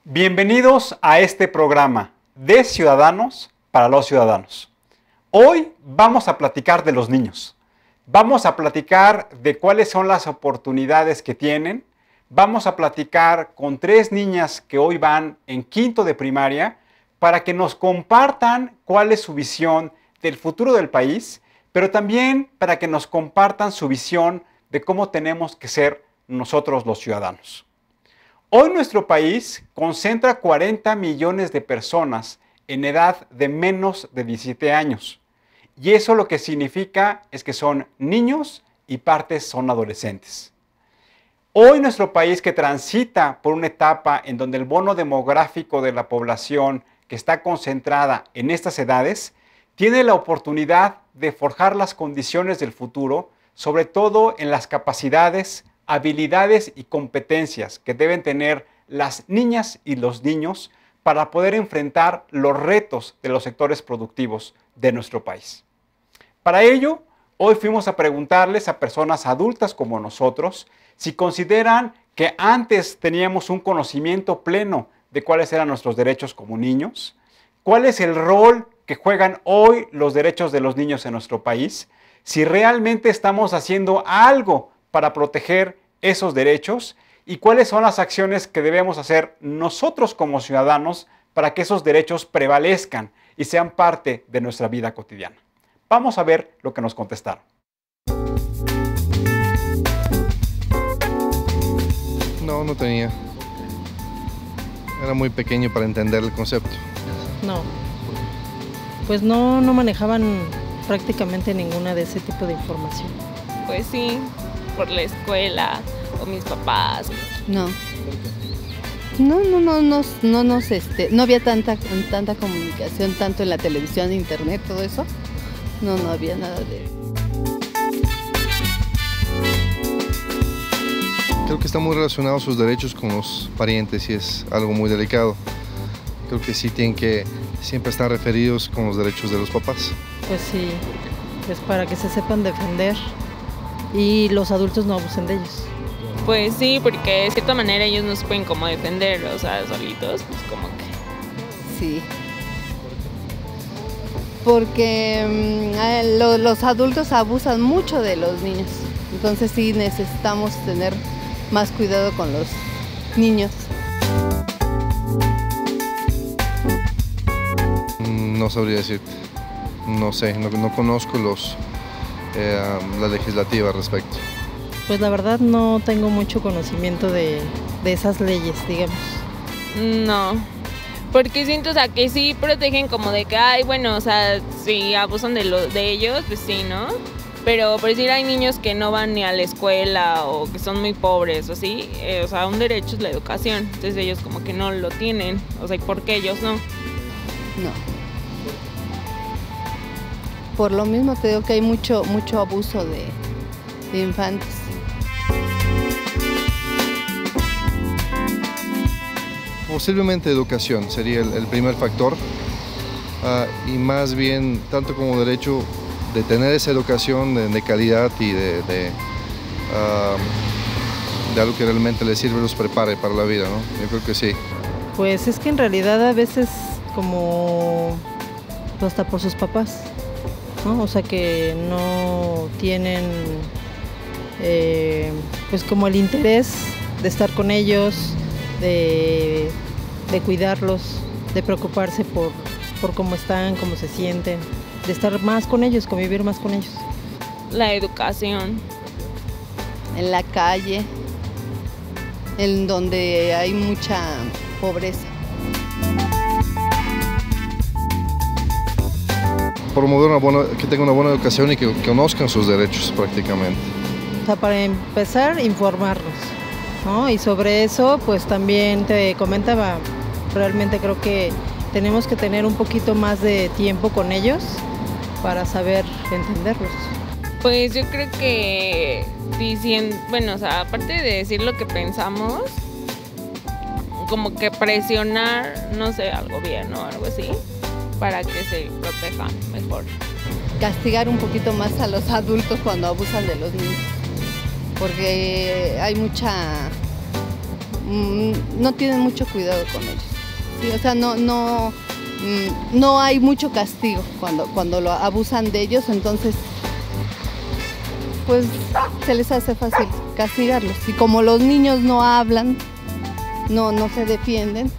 Bienvenidos a este programa de Ciudadanos para los Ciudadanos. Hoy vamos a platicar de los niños. Vamos a platicar de cuáles son las oportunidades que tienen. Vamos a platicar con 3 niñas que hoy van en quinto de primaria para que nos compartan cuál es su visión del futuro del país, pero también para que nos compartan su visión de cómo tenemos que ser nosotros los ciudadanos. Hoy nuestro país concentra 40 millones de personas en edad de menos de 17 años. Y eso lo que significa es que son niños y partes son adolescentes. Hoy nuestro país, que transita por una etapa en donde el bono demográfico de la población que está concentrada en estas edades, tiene la oportunidad de forjar las condiciones del futuro, sobre todo en las capacidades, habilidades y competencias que deben tener las niñas y los niños para poder enfrentar los retos de los sectores productivos de nuestro país. Para ello, hoy fuimos a preguntarles a personas adultas como nosotros si consideran que antes teníamos un conocimiento pleno de cuáles eran nuestros derechos como niños, cuál es el rol que juegan hoy los derechos de los niños en nuestro país, si realmente estamos haciendo algo para proteger esos derechos y cuáles son las acciones que debemos hacer nosotros como ciudadanos para que esos derechos prevalezcan y sean parte de nuestra vida cotidiana. Vamos a ver lo que nos contestaron. No tenía. Era muy pequeño para entender el concepto. No, pues no manejaban prácticamente ninguna de ese tipo de información. Pues sí, por la escuela o mis papás. No había tanta comunicación, tanto en la televisión, internet, todo eso. No había nada de... Creo que están muy relacionados sus derechos con los parientes y es algo muy delicado. Creo que sí tienen que siempre estar referidos con los derechos de los papás. Pues sí, pues para que se sepan defender y los adultos no abusen de ellos. Pues sí, porque de cierta manera ellos no se pueden como defender, o sea, solitos, pues como que... Sí. Porque los adultos abusan mucho de los niños. Entonces sí necesitamos tener más cuidado con los niños. No sabría decirte. No sé, no conozco la legislativa al respecto. Pues la verdad no tengo mucho conocimiento de esas leyes, digamos. No, porque siento, o sea, que sí protegen como de que, ay, bueno, o sea, si abusan de ellos, pues sí, ¿no? Pero por decir, hay niños que no van ni a la escuela o que son muy pobres o así, o sea, un derecho es la educación, entonces ellos como que no lo tienen, o sea, ¿y por qué ellos no? No. Por lo mismo te digo que hay mucho abuso de infantes. Posiblemente educación sería el primer factor y más bien tanto como derecho de tener esa educación de calidad y de algo que realmente les sirve y los prepare para la vida, ¿no? Yo creo que sí. Pues es que en realidad a veces como hasta por sus papás, ¿no? O sea que no tienen pues como el interés de estar con ellos, de cuidarlos, de preocuparse por cómo están, cómo se sienten, de estar más con ellos, convivir más con ellos. La educación. En la calle, en donde hay mucha pobreza. Promover que tengan una buena educación y que conozcan sus derechos prácticamente. O sea, para empezar, informarlos, ¿no? Y sobre eso, pues también te comentaba, realmente creo que tenemos que tener un poquito más de tiempo con ellos para saber entenderlos. Pues yo creo que diciendo, bueno, o sea, aparte de decir lo que pensamos, como que presionar, no sé, al gobierno o algo así, para que se protejan mejor. Castigar un poquito más a los adultos cuando abusan de los niños, porque hay no tienen mucho cuidado con ellos. ¿Sí? O sea, no hay mucho castigo cuando lo abusan de ellos, entonces pues se les hace fácil castigarlos. Y como los niños no hablan, no se defienden.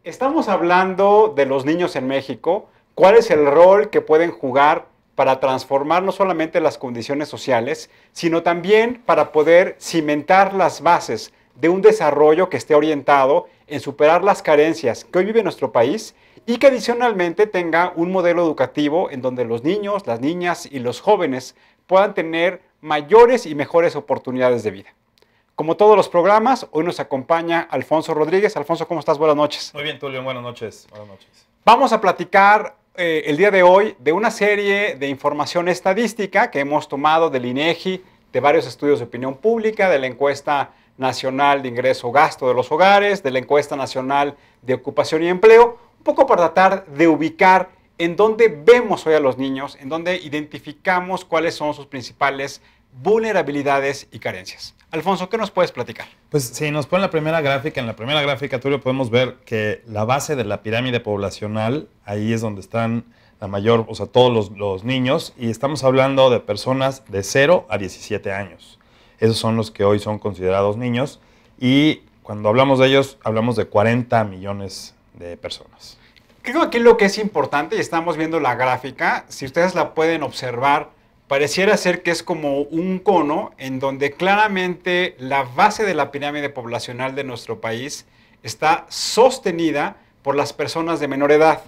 Estamos hablando de los niños en México. ¿Cuál es el rol que pueden jugar para transformar no solamente las condiciones sociales, sino también para poder cimentar las bases de un desarrollo que esté orientado en superar las carencias que hoy vive nuestro país y que adicionalmente tenga un modelo educativo en donde los niños, las niñas y los jóvenes puedan tener mayores y mejores oportunidades de vida? Como todos los programas, hoy nos acompaña Alfonso Rodríguez. Alfonso, ¿cómo estás? Buenas noches. Muy bien, Tulio. Buenas noches. Buenas noches. Vamos a platicar el día de hoy de una serie de información estadística que hemos tomado del INEGI, de varios estudios de opinión pública, de la encuesta nacional de ingreso-gasto de los hogares, de la encuesta nacional de ocupación y empleo, un poco para tratar de ubicar en dónde vemos hoy a los niños, en dónde identificamos cuáles son sus principales vulnerabilidades y carencias. Alfonso, ¿qué nos puedes platicar? Pues si nos ponen la primera gráfica, en la primera gráfica, Tulio, podemos ver que la base de la pirámide poblacional, ahí es donde están la mayor, o sea, todos los niños, y estamos hablando de personas de 0 a 17 años. Esos son los que hoy son considerados niños, y cuando hablamos de ellos, hablamos de 40 millones de personas. Creo que aquí lo que es importante, y estamos viendo la gráfica, si ustedes la pueden observar, pareciera ser que es como un cono en donde claramente la base de la pirámide poblacional de nuestro país está sostenida por las personas de menor edad.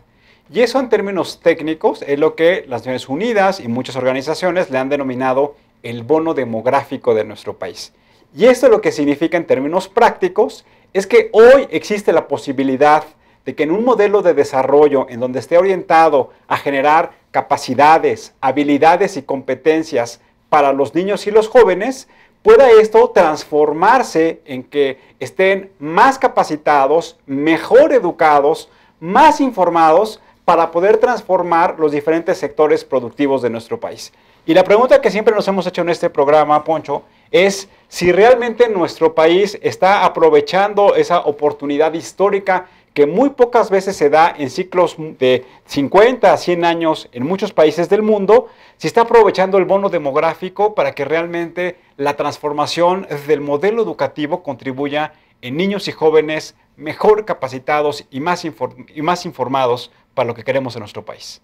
Y eso en términos técnicos es lo que las Naciones Unidas y muchas organizaciones le han denominado el bono demográfico de nuestro país. Y esto lo que significa en términos prácticos es que hoy existe la posibilidad de que en un modelo de desarrollo en donde esté orientado a generar capacidades, habilidades y competencias para los niños y los jóvenes, pueda esto transformarse en que estén más capacitados, mejor educados, más informados para poder transformar los diferentes sectores productivos de nuestro país. Y la pregunta que siempre nos hemos hecho en este programa, Poncho, es si realmente nuestro país está aprovechando esa oportunidad histórica que muy pocas veces se da en ciclos de 50 a 100 años en muchos países del mundo, si está aprovechando el bono demográfico para que realmente la transformación del modelo educativo contribuya en niños y jóvenes mejor capacitados y más informados para lo que queremos en nuestro país.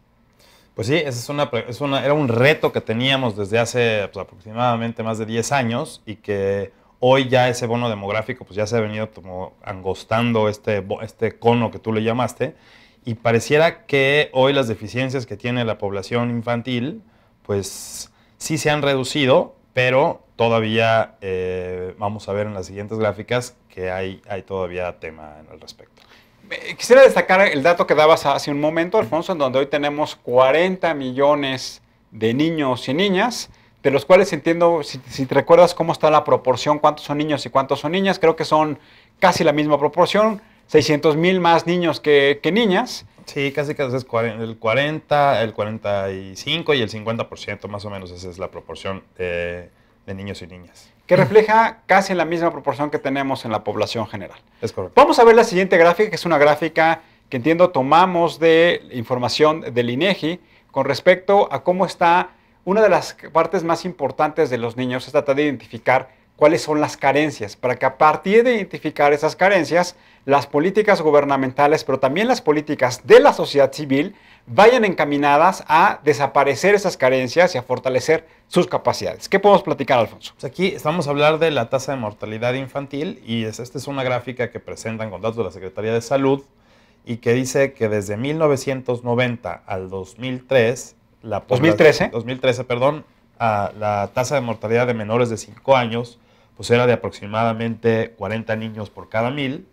Pues sí, era un reto que teníamos desde hace pues, aproximadamente más de 10 años y que hoy ya ese bono demográfico pues ya se ha venido como angostando este cono que tú le llamaste y pareciera que hoy las deficiencias que tiene la población infantil pues sí se han reducido, pero todavía vamos a ver en las siguientes gráficas que hay todavía tema al respecto. Quisiera destacar el dato que dabas hace un momento, Alfonso, en donde hoy tenemos 40 millones de niños y niñas, de los cuales entiendo, si te recuerdas cómo está la proporción, cuántos son niños y cuántos son niñas, creo que son casi la misma proporción, 600,000 más niños que niñas. Sí, casi es el 40, el 45 y el 50% más o menos, esa es la proporción de niños y niñas. Que refleja casi la misma proporción que tenemos en la población general. Es correcto. Vamos a ver la siguiente gráfica, que es una gráfica que entiendo tomamos de información del INEGI con respecto a cómo está. Una de las partes más importantes de los niños es tratar de identificar cuáles son las carencias, para que a partir de identificar esas carencias, las políticas gubernamentales, pero también las políticas de la sociedad civil, vayan encaminadas a desaparecer esas carencias y a fortalecer sus capacidades. ¿Qué podemos platicar, Alfonso? Pues aquí estamos a hablar de la tasa de mortalidad infantil y esta es una gráfica que presentan con datos de la Secretaría de Salud y que dice que desde 1990 al 2003, 2013, perdón, la tasa de mortalidad de menores de 5 años pues era de aproximadamente 40 niños por cada 1,000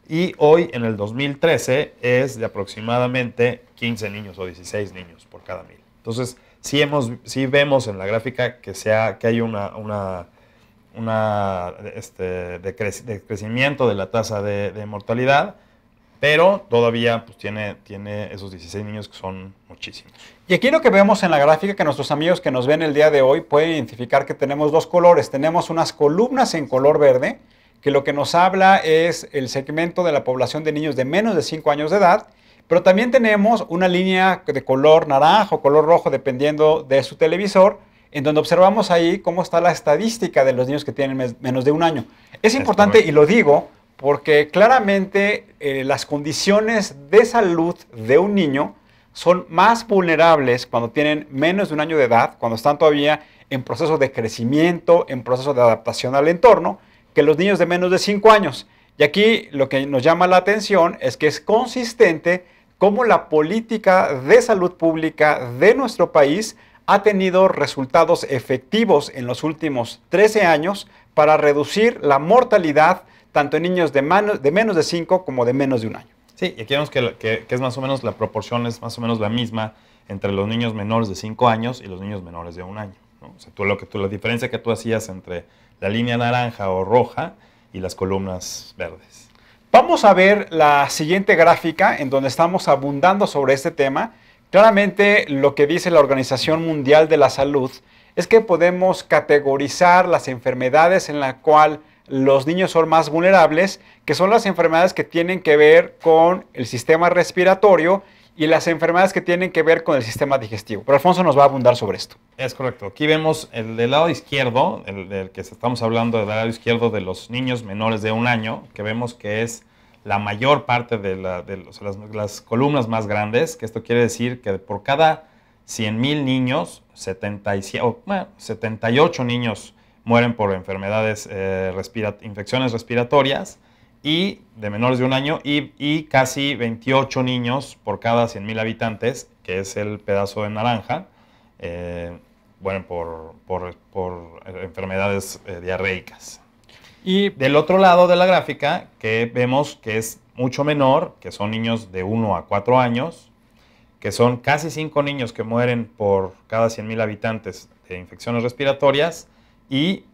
y hoy en el 2013 es de aproximadamente 15 niños o 16 niños por cada 1,000. Entonces sí vemos en la gráfica que hay de crecimiento de la tasa de mortalidad, pero todavía pues, tiene esos 16 niños que son muchísimos. Y aquí lo que vemos en la gráfica, que nuestros amigos que nos ven el día de hoy pueden identificar que tenemos dos colores. Tenemos unas columnas en color verde, que lo que nos habla es el segmento de la población de niños de menos de 5 años de edad, pero también tenemos una línea de color naranja o color rojo, dependiendo de su televisor, en donde observamos ahí cómo está la estadística de los niños que tienen menos de un año. Es importante, y lo digo, porque claramente las condiciones de salud de un niño son más vulnerables cuando tienen menos de un año de edad, cuando están todavía en proceso de crecimiento, en proceso de adaptación al entorno, que los niños de menos de 5 años. Y aquí lo que nos llama la atención es que es consistente cómo la política de salud pública de nuestro país ha tenido resultados efectivos en los últimos 13 años para reducir la mortalidad tanto en niños de menos de 5 como de menos de un año. Sí, y aquí vemos que es más o menos, la proporción es más o menos la misma entre los niños menores de 5 años y los niños menores de un año, ¿no? O sea, la diferencia que tú hacías entre la línea naranja o roja y las columnas verdes. Vamos a ver la siguiente gráfica en donde estamos abundando sobre este tema. Claramente lo que dice la Organización Mundial de la Salud es que podemos categorizar las enfermedades en las cuales los niños son más vulnerables, que son las enfermedades que tienen que ver con el sistema respiratorio y las enfermedades que tienen que ver con el sistema digestivo. Pero Alfonso nos va a abundar sobre esto. Es correcto. Aquí vemos el del lado izquierdo, el del que estamos hablando del lado izquierdo de los niños menores de un año, que vemos que es la mayor parte de las columnas más grandes, que esto quiere decir que por cada 100,000 niños, 78 niños mueren por enfermedades, infecciones respiratorias, y de menores de un año, y casi 28 niños por cada 100,000 habitantes, que es el pedazo de naranja, mueren por enfermedades diarreicas. Y del otro lado de la gráfica, que vemos que es mucho menor, que son niños de 1 a 4 años, que son casi 5 niños que mueren por cada 100,000 habitantes de infecciones respiratorias, y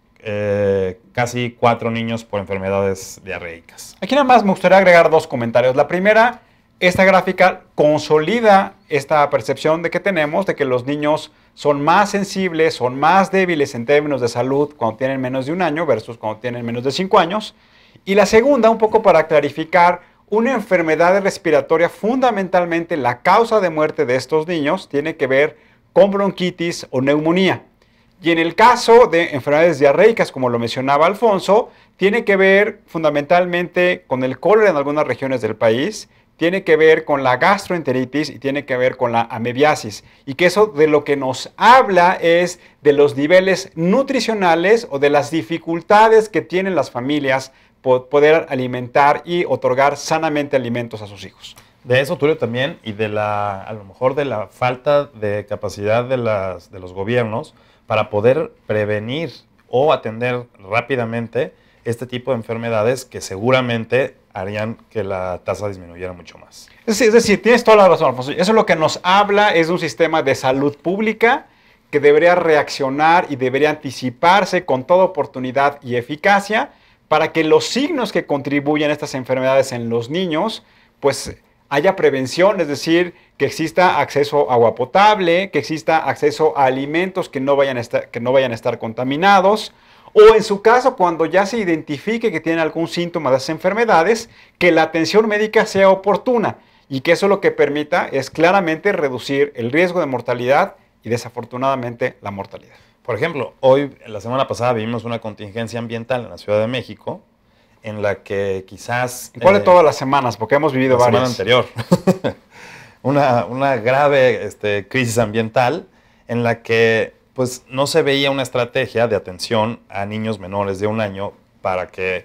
casi 4 niños por enfermedades diarreicas. Aquí nada más me gustaría agregar dos comentarios. La primera, esta gráfica consolida esta percepción de que tenemos de que los niños son más sensibles, son más débiles en términos de salud cuando tienen menos de un año versus cuando tienen menos de 5 años. Y la segunda, un poco para clarificar, una enfermedad respiratoria, fundamentalmente la causa de muerte de estos niños tiene que ver con bronquitis o neumonía. Y en el caso de enfermedades diarreicas, como lo mencionaba Alfonso, tiene que ver fundamentalmente con el cólera en algunas regiones del país, tiene que ver con la gastroenteritis y tiene que ver con la amebiasis. Y que eso de lo que nos habla es de los niveles nutricionales o de las dificultades que tienen las familias por poder alimentar y otorgar sanamente alimentos a sus hijos. De eso, Tulio, también, y a lo mejor de la falta de capacidad de los gobiernos para poder prevenir o atender rápidamente este tipo de enfermedades que seguramente harían que la tasa disminuyera mucho más. Es decir, tienes toda la razón, Alfonso. Eso es lo que nos habla, es de un sistema de salud pública que debería reaccionar y debería anticiparse con toda oportunidad y eficacia para que los signos que contribuyen a estas enfermedades en los niños, pues haya prevención, es decir, que exista acceso a agua potable, que exista acceso a alimentos que no vayan a estar contaminados, o en su caso, cuando ya se identifique que tiene algún síntoma de esas enfermedades, que la atención médica sea oportuna y que eso lo que permita es claramente reducir el riesgo de mortalidad y desafortunadamente la mortalidad. Por ejemplo, la semana pasada vivimos una contingencia ambiental en la Ciudad de México, en la que quizás... ¿Cuál de todas las semanas? Porque hemos vivido varias. La semana anterior. una grave crisis ambiental en la que pues, no se veía una estrategia de atención a niños menores de un año para que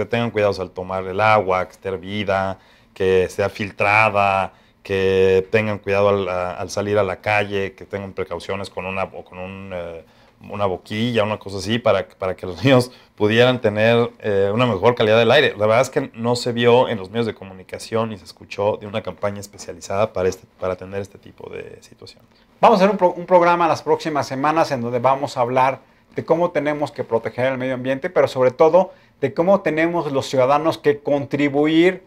tengan cuidados al tomar el agua, que esté hervida, que sea filtrada, que tengan cuidado al salir a la calle, que tengan precauciones con una boquilla, una cosa así, para que los niños pudieran tener una mejor calidad del aire. La verdad es que no se vio en los medios de comunicación ni se escuchó de una campaña especializada para atender este tipo de situaciones. Vamos a hacer un programa las próximas semanas en donde vamos a hablar de cómo tenemos que proteger el medio ambiente, pero sobre todo de cómo tenemos los ciudadanos que contribuir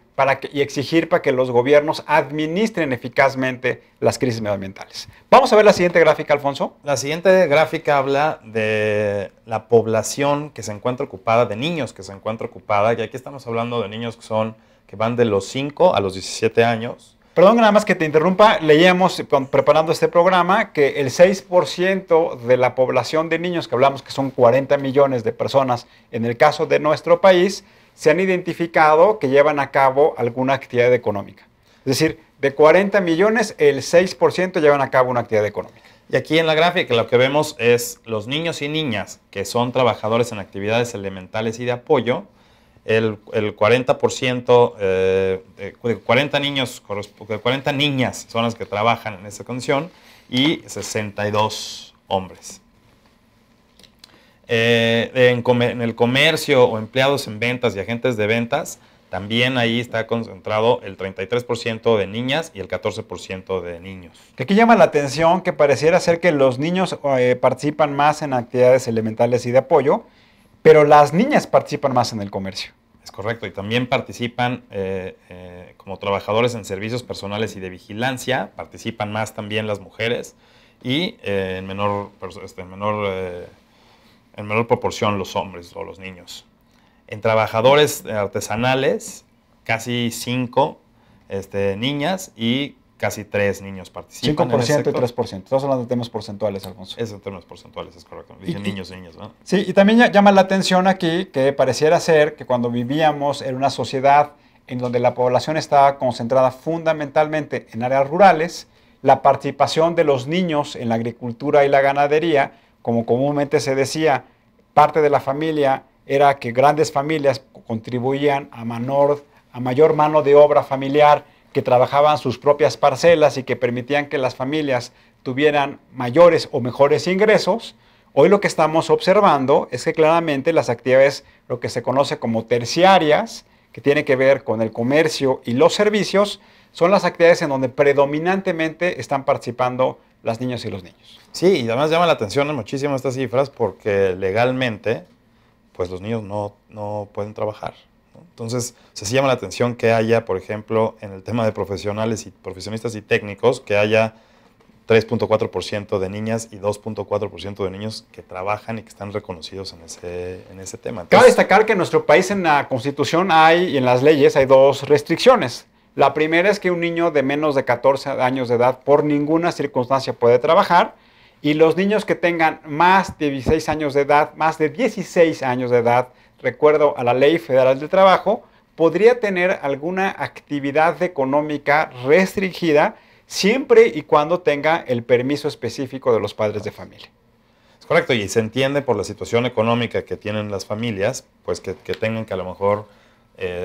y exigir para que los gobiernos administren eficazmente las crisis medioambientales. Vamos a ver la siguiente gráfica, Alfonso. La siguiente gráfica habla de la población que se encuentra ocupada, de niños que se encuentra ocupada, y aquí estamos hablando de niños que van de los 5 a los 17 años. Perdón, nada más que te interrumpa, leíamos preparando este programa que el 6% de la población de niños, que hablamos que son 40 millones de personas en el caso de nuestro país, se han identificado que llevan a cabo alguna actividad económica. Es decir, de 40 millones, el 6% llevan a cabo una actividad económica. Y aquí en la gráfica lo que vemos es los niños y niñas que son trabajadores en actividades elementales y de apoyo. El 40%, 40 niñas son las que trabajan en esa condición y 62 hombres. En el comercio o empleados en ventas y agentes de ventas, también ahí está concentrado el 33% de niñas y el 14% de niños. Que aquí llama la atención que pareciera ser que los niños participan más en actividades elementales y de apoyo, pero las niñas participan más en el comercio. Es correcto, y también participan como trabajadores en servicios personales y de vigilancia, participan más también las mujeres y en menor proporción los hombres o los niños. En trabajadores artesanales, casi 5 niñas y casi 3 niños participan. 5% y 3%. Estamos hablando de temas porcentuales, Alfonso. Es en términos porcentuales, es correcto. Dije niños y niñas, ¿no? Sí, y también llama la atención aquí que pareciera ser que cuando vivíamos en una sociedad en donde la población estaba concentrada fundamentalmente en áreas rurales, la participación de los niños en la agricultura y la ganadería, como comúnmente se decía, parte de la familia era que grandes familias contribuían a mayor mano de obra familiar, que trabajaban sus propias parcelas y que permitían que las familias tuvieran mayores o mejores ingresos. Hoy lo que estamos observando es que claramente las actividades, lo que se conoce como terciarias, que tiene que ver con el comercio y los servicios, son las actividades en donde predominantemente están participando las niñas y los niños. Sí, y además llama la atención muchísimo estas cifras porque legalmente pues los niños no pueden trabajar, ¿no? Entonces, sí llama la atención que haya, por ejemplo, en el tema de profesionales y profesionistas y técnicos, que haya 3.4% de niñas y 2.4% de niños que trabajan y que están reconocidos en ese tema. Entonces, cabe destacar que en nuestro país, en la Constitución y en las leyes, hay 2 restricciones. La primera es que un niño de menos de 14 años de edad por ninguna circunstancia puede trabajar, y los niños que tengan más de 16 años de edad, recuerdo a la Ley Federal del Trabajo, podría tener alguna actividad económica restringida siempre y cuando tenga el permiso específico de los padres de familia. Es correcto, y se entiende por la situación económica que tienen las familias, pues que tengan que a lo mejor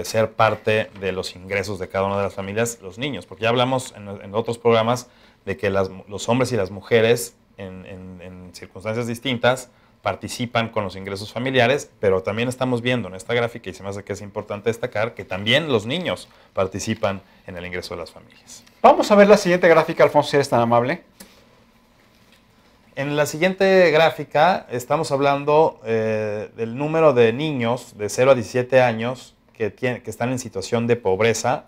ser parte de los ingresos de cada una de las familias, los niños, porque ya hablamos en otros programas de que los hombres y las mujeres en circunstancias distintas participan con los ingresos familiares, pero también estamos viendo en esta gráfica, y se me hace que es importante destacar, que también los niños participan en el ingreso de las familias. Vamos a ver la siguiente gráfica, Alfonso, si eres tan amable. En la siguiente gráfica estamos hablando del número de niños de 0 a 17 años que están en situación de pobreza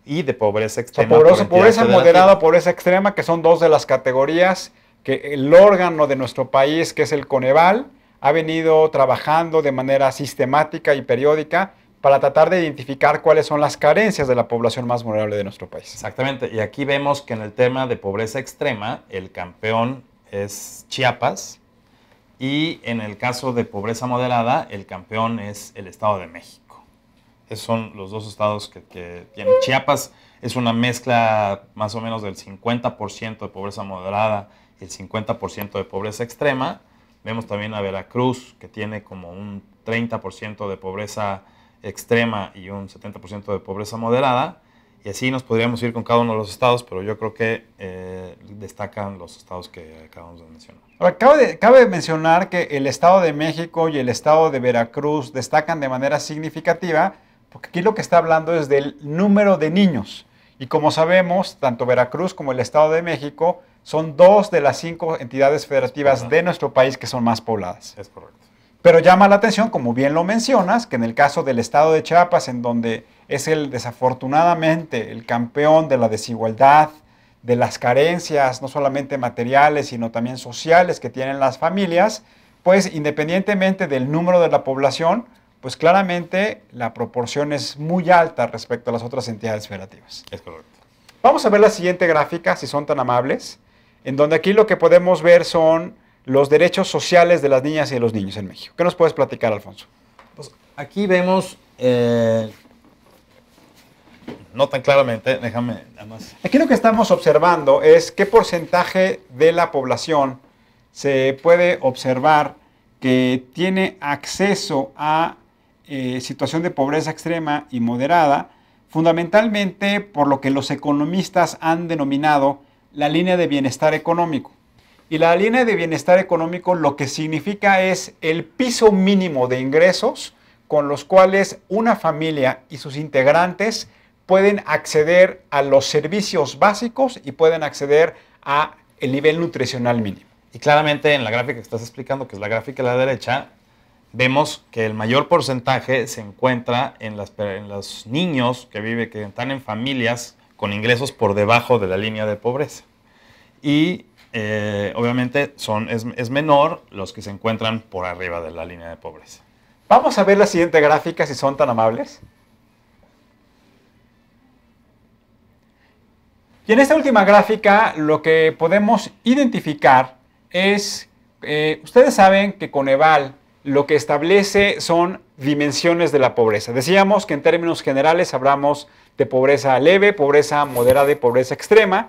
y de pobreza extrema. O sea, pobreza moderada, pobreza extrema, que son 2 de las categorías que el órgano de nuestro país, que es el Coneval, ha venido trabajando de manera sistemática y periódica para tratar de identificar cuáles son las carencias de la población más vulnerable de nuestro país. Exactamente, y aquí vemos que en el tema de pobreza extrema, el campeón es Chiapas, y en el caso de pobreza moderada, el campeón es el Estado de México. Esos son los 2 estados que tienen. Chiapas es una mezcla más o menos del 50% de pobreza moderada, el 50% de pobreza extrema. Vemos también a Veracruz, que tiene como un 30% de pobreza extrema y un 70% de pobreza moderada. Y así nos podríamos ir con cada uno de los estados, pero yo creo que destacan los estados que acabamos de mencionar. Ahora, cabe mencionar que el Estado de México y el Estado de Veracruz destacan de manera significativa, porque aquí lo que está hablando es del número de niños. Y como sabemos, tanto Veracruz como el Estado de México son 2 de las 5 entidades federativas de nuestro país que son más pobladas. Es correcto. Pero llama la atención, como bien lo mencionas, que en el caso del Estado de Chiapas, en donde es desafortunadamente el campeón de la desigualdad, de las carencias, no solamente materiales, sino también sociales que tienen las familias, pues independientemente del número de la población, pues claramente la proporción es muy alta respecto a las otras entidades federativas. Es correcto. Vamos a ver la siguiente gráfica, si son tan amables, en donde aquí lo que podemos ver son los derechos sociales de las niñas y de los niños en México. ¿Qué nos puedes platicar, Alfonso? Pues aquí vemos, no tan claramente, déjame nada más. Aquí lo que estamos observando es qué porcentaje de la población se puede observar que tiene acceso a situación de pobreza extrema y moderada, fundamentalmente por lo que los economistas han denominado la línea de bienestar económico. Y la línea de bienestar económico lo que significa es el piso mínimo de ingresos con los cuales una familia y sus integrantes pueden acceder a los servicios básicos y pueden acceder a el nivel nutricional mínimo. Y claramente en la gráfica que estás explicando, que es la gráfica a la derecha, vemos que el mayor porcentaje se encuentra en los niños que están en familias con ingresos por debajo de la línea de pobreza. Y obviamente es menor los que se encuentran por arriba de la línea de pobreza. Vamos a ver la siguiente gráfica, si son tan amables. Y en esta última gráfica lo que podemos identificar es, ustedes saben que Coneval lo que establece son dimensiones de la pobreza. Decíamos que en términos generales hablamos de pobreza leve, pobreza moderada y pobreza extrema.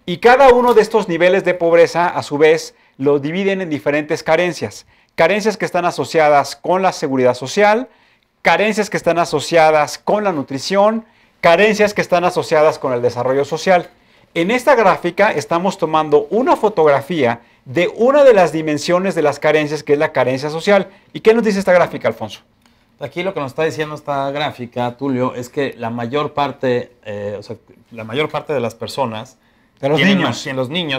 Y cada uno de estos niveles de pobreza, a su vez, lo dividen en diferentes carencias. Carencias que están asociadas con la seguridad social, carencias que están asociadas con la nutrición, carencias que están asociadas con el desarrollo social. En esta gráfica estamos tomando una fotografía de una de las dimensiones de las carencias, que es la carencia social. ¿Y qué nos dice esta gráfica, Alfonso? Aquí lo que nos está diciendo esta gráfica, Tulio, es que la mayor parte de las personas, de los niños,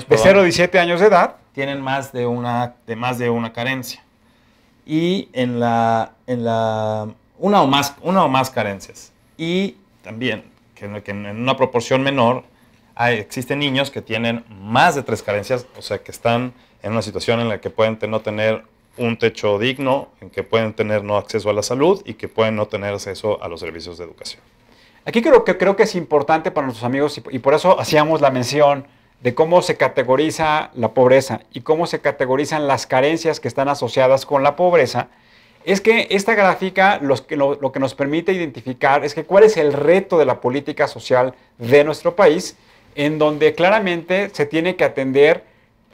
de 0 a 17 años de edad, tienen más de una carencia. Y una o más carencias. Y también que en una proporción menor existen niños que tienen más de 3 carencias, o sea, que están en una situación en la que pueden no tener un techo digno, en que pueden tener no acceso a la salud y que pueden no tener acceso a los servicios de educación. Aquí creo que es importante para nuestros amigos y por eso hacíamos la mención de cómo se categoriza la pobreza y cómo se categorizan las carencias que están asociadas con la pobreza. Es que esta gráfica lo que nos permite identificar es que cuál es el reto de la política social de nuestro país, en donde claramente se tiene que atender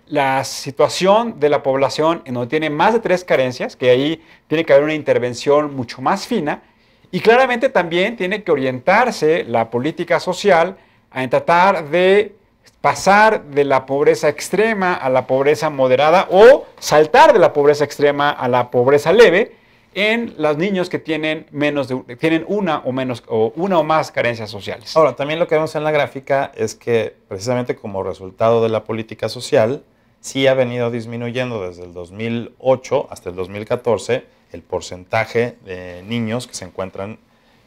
la situación de la población en donde tiene más de 3 carencias, que ahí tiene que haber una intervención mucho más fina, y claramente también tiene que orientarse la política social a tratar de pasar de la pobreza extrema a la pobreza moderada o saltar de la pobreza extrema a la pobreza leve en los niños que tienen una o más carencias sociales. Ahora, también lo que vemos en la gráfica es que precisamente como resultado de la política social, sí ha venido disminuyendo desde el 2008 hasta el 2014 el porcentaje de niños que se encuentran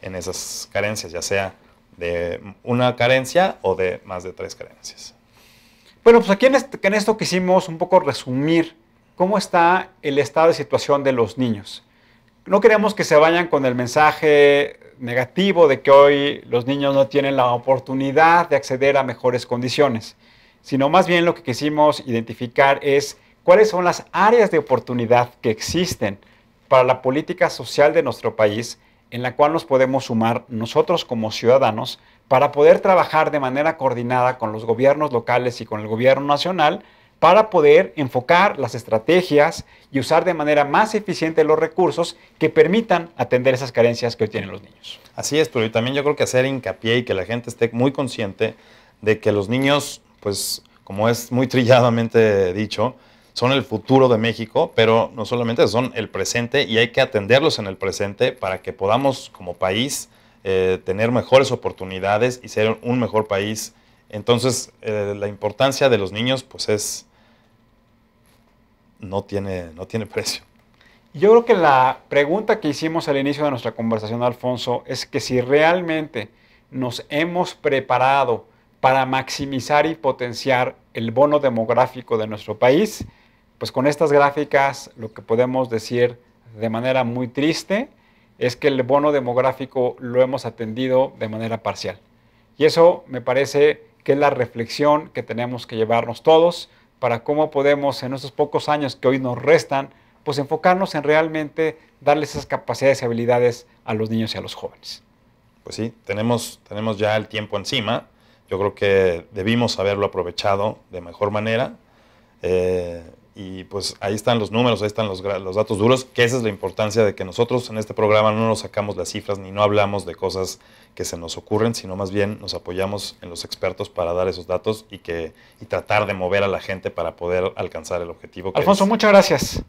en esas carencias, ya sea de una carencia o de más de 3 carencias. Bueno, pues aquí en esto quisimos un poco resumir cómo está el estado de situación de los niños. No queremos que se vayan con el mensaje negativo de que hoy los niños no tienen la oportunidad de acceder a mejores condiciones, sino más bien lo que quisimos identificar es cuáles son las áreas de oportunidad que existen para la política social de nuestro país, en la cual nos podemos sumar nosotros como ciudadanos para poder trabajar de manera coordinada con los gobiernos locales y con el gobierno nacional para poder enfocar las estrategias y usar de manera más eficiente los recursos que permitan atender esas carencias que hoy tienen los niños. Así es, pero y también yo creo que hacer hincapié y que la gente esté muy consciente de que los niños, pues como es muy trilladamente dicho, son el futuro de México, pero no solamente son el presente y hay que atenderlos en el presente para que podamos como país tener mejores oportunidades y ser un mejor país. Entonces, la importancia de los niños pues no tiene precio. Yo creo que la pregunta que hicimos al inicio de nuestra conversación, Alfonso, es que si realmente nos hemos preparado para maximizar y potenciar el bono demográfico de nuestro país, pues con estas gráficas lo que podemos decir de manera muy triste es que el bono demográfico lo hemos atendido de manera parcial. Y eso me parece que es la reflexión que tenemos que llevarnos todos para cómo podemos en estos pocos años que hoy nos restan, pues enfocarnos en realmente darles esas capacidades y habilidades a los niños y a los jóvenes. Pues sí, tenemos ya el tiempo encima. Yo creo que debimos haberlo aprovechado de mejor manera. Y pues ahí están los números, ahí están los datos duros, que esa es la importancia de que nosotros en este programa no nos sacamos las cifras ni no hablamos de cosas que se nos ocurren, sino más bien nos apoyamos en los expertos para dar esos datos y tratar de mover a la gente para poder alcanzar el objetivo. Alfonso, muchas gracias.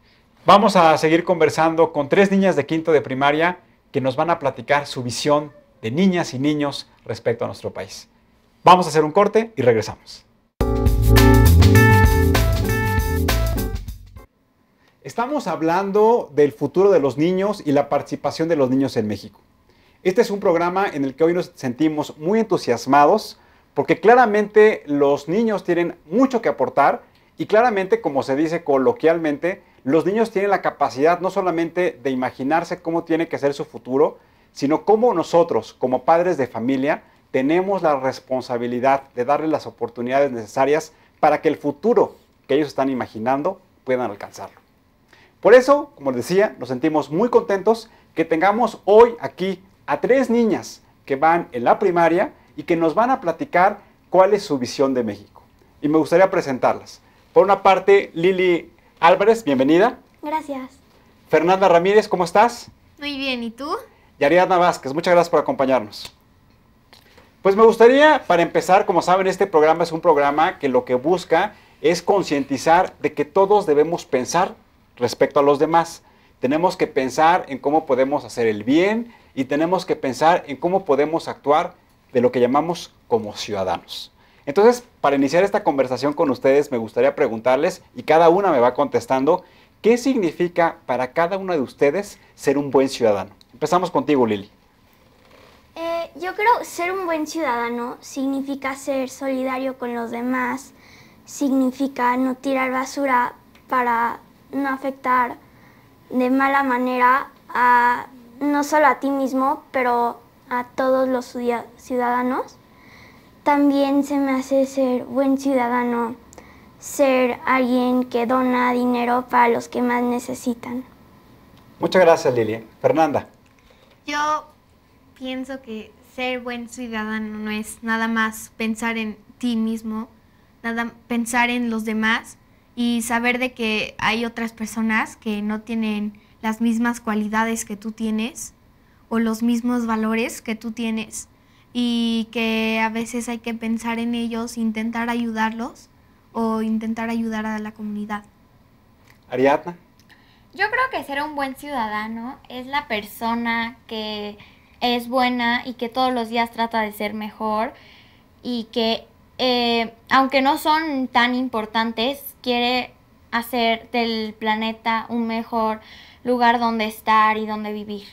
Vamos a seguir conversando con 3 niñas de quinto de primaria que nos van a platicar su visión de niñas y niños respecto a nuestro país. Vamos a hacer un corte y regresamos. Estamos hablando del futuro de los niños y la participación de los niños en México. Este es un programa en el que hoy nos sentimos muy entusiasmados porque claramente los niños tienen mucho que aportar y claramente, como se dice coloquialmente, los niños tienen la capacidad no solamente de imaginarse cómo tiene que ser su futuro, sino cómo nosotros, como padres de familia, tenemos la responsabilidad de darles las oportunidades necesarias para que el futuro que ellos están imaginando puedan alcanzarlo. Por eso, como les decía, nos sentimos muy contentos que tengamos hoy aquí a 3 niñas que van en la primaria y que nos van a platicar cuál es su visión de México. Y me gustaría presentarlas. Por una parte, Lili Álvarez, bienvenida. Gracias. Fernanda Ramírez, ¿cómo estás? Muy bien, ¿y tú? Y Ariadna Vázquez, muchas gracias por acompañarnos. Pues me gustaría, para empezar, como saben, este programa es un programa que lo que busca es concientizar de que todos debemos pensar respecto a los demás. Tenemos que pensar en cómo podemos hacer el bien y tenemos que pensar en cómo podemos actuar de lo que llamamos como ciudadanos. Entonces, para iniciar esta conversación con ustedes, me gustaría preguntarles, y cada una me va contestando, ¿qué significa para cada una de ustedes ser un buen ciudadano? Empezamos contigo, Lili. Yo creo que ser un buen ciudadano significa ser solidario con los demás, significa no tirar basura para no afectar de mala manera no solo a ti mismo, pero a todos los ciudadanos. También se me hace ser buen ciudadano, ser alguien que dona dinero para los que más necesitan. Muchas gracias, Lili. Fernanda. Yo pienso que ser buen ciudadano no es nada más pensar en ti mismo, pensar en los demás y saber de que hay otras personas que no tienen las mismas cualidades que tú tienes o los mismos valores que tú tienes y que a veces hay que pensar en ellos, intentar ayudarlos o intentar ayudar a la comunidad. Ariadna. Yo creo que ser un buen ciudadano es la persona que es buena y que todos los días trata de ser mejor y que aunque no son tan importantes, quiere hacer del planeta un mejor lugar donde estar y donde vivir.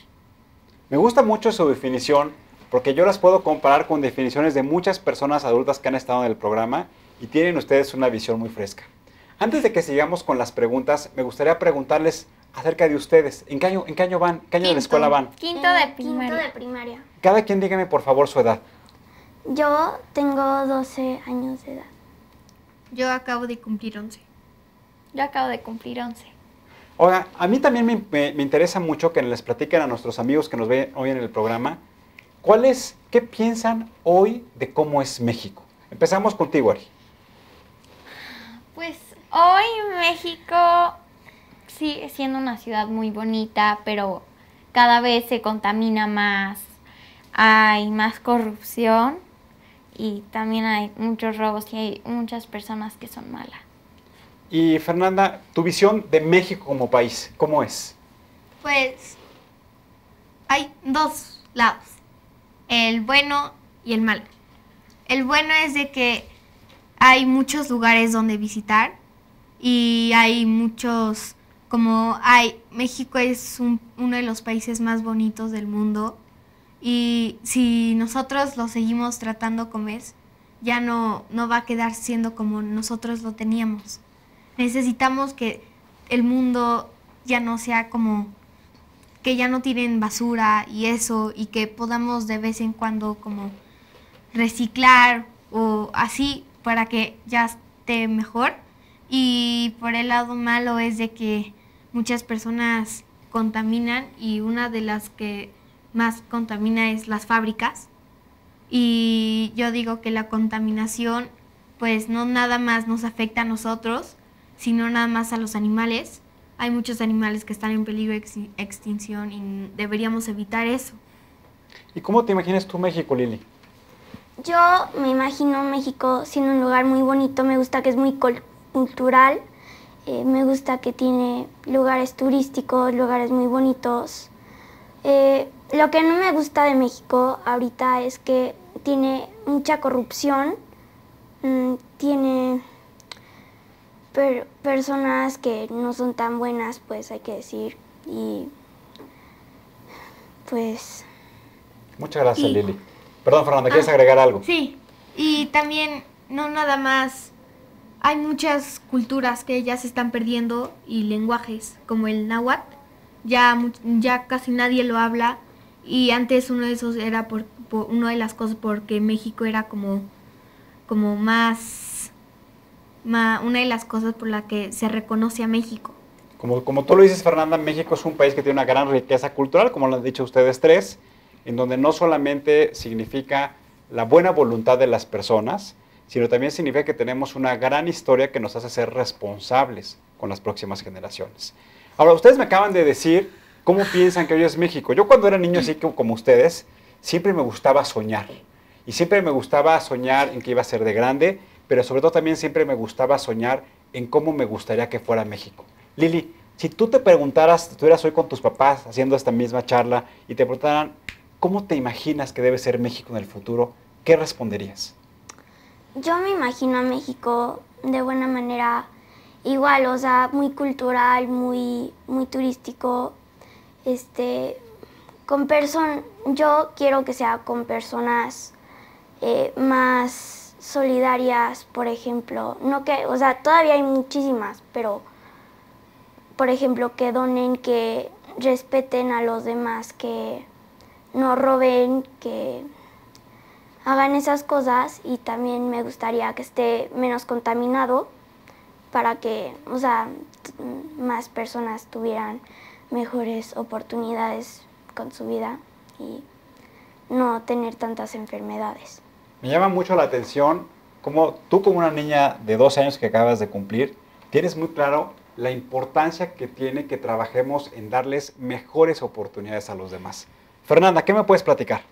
Me gusta mucho su definición porque yo las puedo comparar con definiciones de muchas personas adultas que han estado en el programa y tienen ustedes una visión muy fresca. Antes de que sigamos con las preguntas, me gustaría preguntarles acerca de ustedes. ¿En qué año van? ¿Qué año de la escuela van? Quinto de primaria. Cada quien dígame por favor su edad. Yo tengo 12 años de edad. Yo acabo de cumplir 11. Yo acabo de cumplir 11. Oiga, a mí también me interesa mucho que les platiquen a nuestros amigos que nos ven hoy en el programa, ¿qué piensan hoy de cómo es México? Empezamos contigo, Ari. Pues hoy México sigue siendo una ciudad muy bonita, pero cada vez se contamina más, hay más corrupción y también hay muchos robos y hay muchas personas que son malas. Y Fernanda, tu visión de México como país, ¿cómo es? Pues hay 2 lados, el bueno y el malo. El bueno es de que hay muchos lugares donde visitar y hay muchos México es uno de los países más bonitos del mundo y si nosotros lo seguimos tratando como es, ya no va a quedar siendo como nosotros lo teníamos. Necesitamos que el mundo ya no sea como que ya no tiren basura y eso, y que podamos de vez en cuando como reciclar o así para que ya esté mejor. Y por el lado malo es de que muchas personas contaminan y una de las que más contamina es las fábricas. Y yo digo que la contaminación pues no nada más nos afecta a nosotros, sino nada más a los animales. Hay muchos animales que están en peligro de extinción y deberíamos evitar eso. ¿Y cómo te imaginas tú México, Lili? Yo me imagino México siendo un lugar muy bonito, me gusta que es muy cultural, me gusta que tiene lugares turísticos, lugares muy bonitos. Lo que no me gusta de México ahorita es que tiene mucha corrupción, tiene personas que no son tan buenas, pues hay que decir, y pues... Muchas gracias, Lili. Perdón, Fernanda, ¿quieres agregar algo? Sí, y también no nada más, hay muchas culturas que ya se están perdiendo y lenguajes, como el náhuatl, ya casi nadie lo habla, y antes uno de esos era por una de las cosas porque México era como más una de las cosas por la que se reconoce a México. Como tú lo dices, Fernanda, México es un país que tiene una gran riqueza cultural, como lo han dicho ustedes tres, en donde no solamente significa la buena voluntad de las personas, sino también significa que tenemos una gran historia que nos hace ser responsables con las próximas generaciones. Ahora, ustedes me acaban de decir cómo piensan que hoy es México. Yo cuando era niño, así como ustedes, siempre me gustaba soñar. Y siempre me gustaba soñar en que iba a ser de grande, pero sobre todo también siempre me gustaba soñar en cómo me gustaría que fuera México. Lili, si tú te preguntaras, estuvieras hoy con tus papás haciendo esta misma charla y te preguntaran, ¿cómo te imaginas que debe ser México en el futuro? ¿Qué responderías? Yo me imagino a México de buena manera igual, o sea, muy cultural, muy turístico, yo quiero que sea con personas más solidarias, por ejemplo, o sea, todavía hay muchísimas, pero por ejemplo, que donen, que respeten a los demás, que no roben, que hagan esas cosas, y también me gustaría que esté menos contaminado para que, o sea, más personas tuvieran mejores oportunidades con su vida y no tener tantas enfermedades. Me llama mucho la atención cómo tú, como una niña de 12 años que acabas de cumplir, tienes muy claro la importancia que tiene que trabajemos en darles mejores oportunidades a los demás. Fernanda, ¿qué me puedes platicar?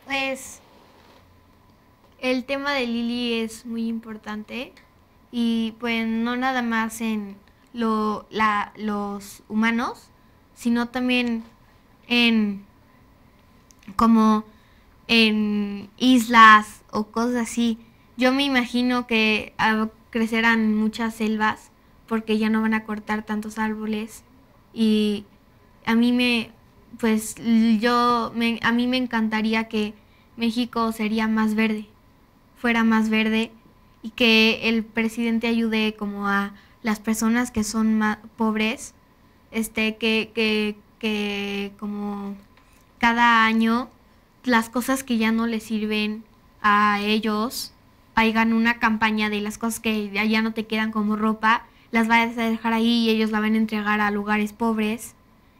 Pues el tema de Lili es muy importante y pues no nada más en los humanos, sino también como en islas o cosas así. Yo me imagino que crecerán muchas selvas porque ya no van a cortar tantos árboles, y a mí me encantaría que México sería más verde, fuera más verde, y que el presidente ayude como a las personas que son más pobres, que como cada año las cosas que ya no les sirven a ellos, hagan una campaña de las cosas que ya no te quedan como ropa, las vayas a dejar ahí y ellos la van a entregar a lugares pobres.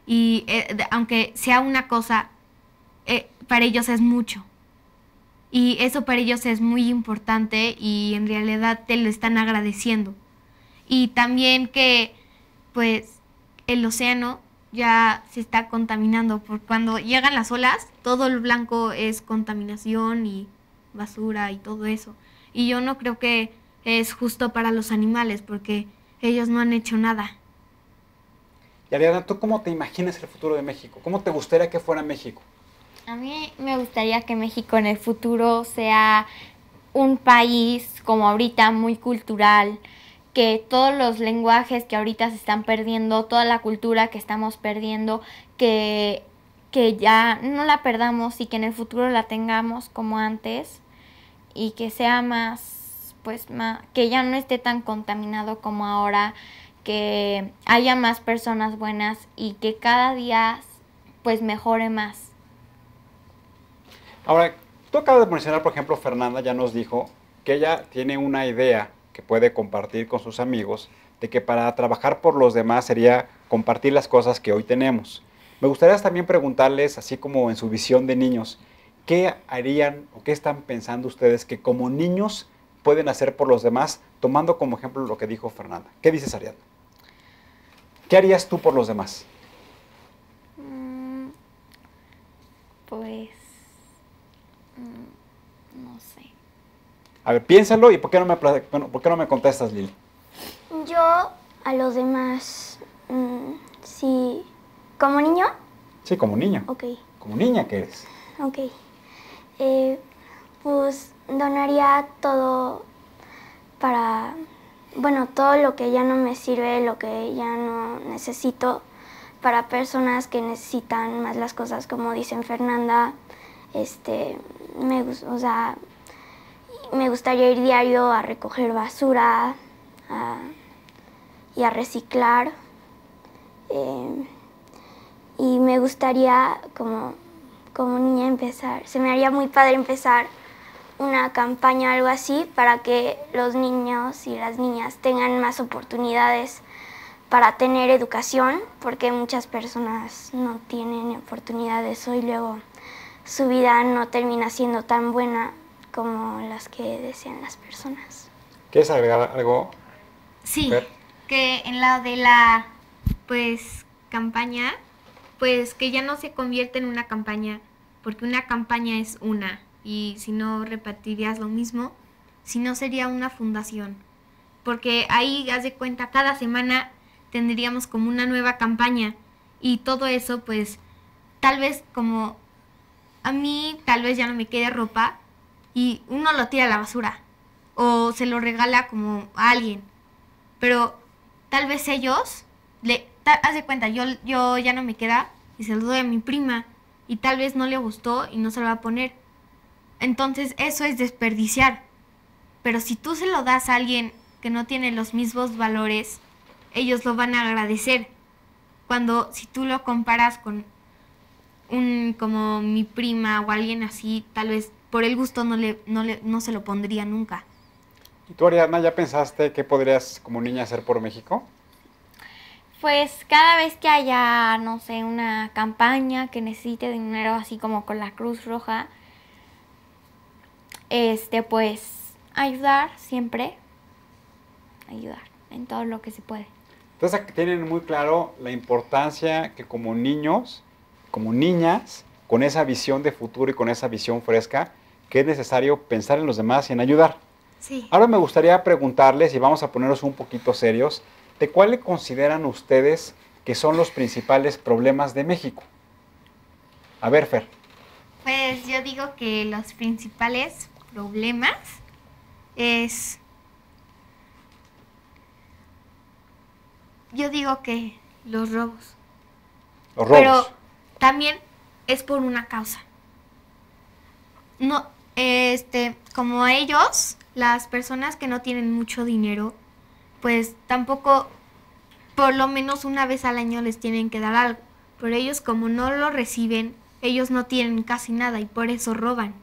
Y aunque sea una cosa, para ellos es mucho. Y eso para ellos es muy importante y en realidad te lo están agradeciendo. Y también que pues el océano ya se está contaminando, porque cuando llegan las olas, todo el blanco es contaminación y basura y todo eso. Y yo no creo que es justo para los animales, porque ellos no han hecho nada. Y Ariana, ¿tú cómo te imaginas el futuro de México? ¿Cómo te gustaría que fuera México? A mí me gustaría que México en el futuro sea un país como ahorita muy cultural, que todos los lenguajes que ahorita se están perdiendo, toda la cultura que estamos perdiendo, que ya no la perdamos y que en el futuro la tengamos como antes y que sea más, pues que ya no esté tan contaminado como ahora, que haya más personas buenas y que cada día pues mejore más. Ahora, tú acabas de mencionar, por ejemplo, Fernanda ya nos dijo que ella tiene una idea que puede compartir con sus amigos de que para trabajar por los demás sería compartir las cosas que hoy tenemos. Me gustaría también preguntarles, así como en su visión de niños, ¿qué harían o qué están pensando ustedes que como niños pueden hacer por los demás, tomando como ejemplo lo que dijo Fernanda? ¿Qué dices, Ariadna? ¿Qué harías tú por los demás? Pues, no sé. A ver, piénsalo y ¿por qué no me contestas, Lili? Yo a los demás, sí, ¿como niño? Sí, como niño. Ok. Como niña que eres. Ok. Pues donaría todo para, bueno, todo lo que ya no me sirve, lo que ya no necesito, para personas que necesitan más las cosas, como dicen Fernanda. Me gustaría ir diario a recoger basura y a reciclar. Y me gustaría, como niña, empezar. Se me haría muy padre empezar una campaña, algo así, para que los niños y las niñas tengan más oportunidades para tener educación, porque muchas personas no tienen oportunidades hoy, luego su vida no termina siendo tan buena como las que desean las personas. ¿Quieres agregar algo? Sí, Fer? que en la de la pues campaña, pues que ya no se convierte en una campaña, porque una campaña es una, y si no repetirías lo mismo, si no sería una fundación, porque ahí, haz de cuenta, cada semana tendríamos como una nueva campaña, y todo eso pues tal vez como a mí tal vez ya no me quede ropa y uno lo tira a la basura o se lo regala como a alguien, pero tal vez ellos, haz de cuenta, yo ya no me queda y se lo doy a mi prima y tal vez no le gustó y no se lo va a poner. Entonces eso es desperdiciar. Pero si tú se lo das a alguien que no tiene los mismos valores, ellos lo van a agradecer. Si tú lo comparas con como mi prima o alguien así, tal vez por el gusto no se lo pondría nunca. ¿Y tú, Ariadna, ya pensaste qué podrías como niña hacer por México? Pues cada vez que haya, no sé, una campaña que necesite dinero, así como con la Cruz Roja, pues ayudar siempre, ayudar en todo lo que se puede. Entonces tienen muy claro la importancia que como niños, como niñas, con esa visión de futuro y con esa visión fresca, que es necesario pensar en los demás y en ayudar. Sí. Ahora me gustaría preguntarles, y vamos a ponernos un poquito serios, ¿de cuáles consideran ustedes que son los principales problemas de México? A ver, Fer. Pues yo digo que los principales problemas es... Yo digo que los robos. Los robos. Pero también es por una causa. No, como a ellos, las personas que no tienen mucho dinero, pues tampoco, por lo menos una vez al año les tienen que dar algo. Pero ellos, como no lo reciben, ellos no tienen casi nada y por eso roban.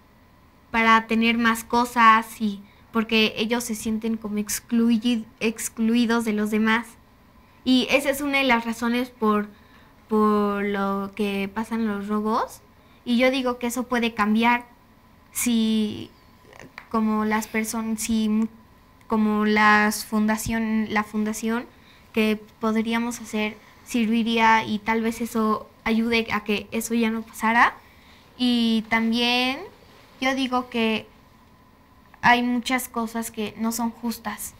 Para tener más cosas y porque ellos se sienten como excluidos de los demás. Y esa es una de las razones por lo que pasan los robos. Y yo digo que eso puede cambiar si como las personas, como la fundación que podríamos hacer serviría y tal vez eso ayude a que eso ya no pasara. Y también yo digo que hay muchas cosas que no son justas,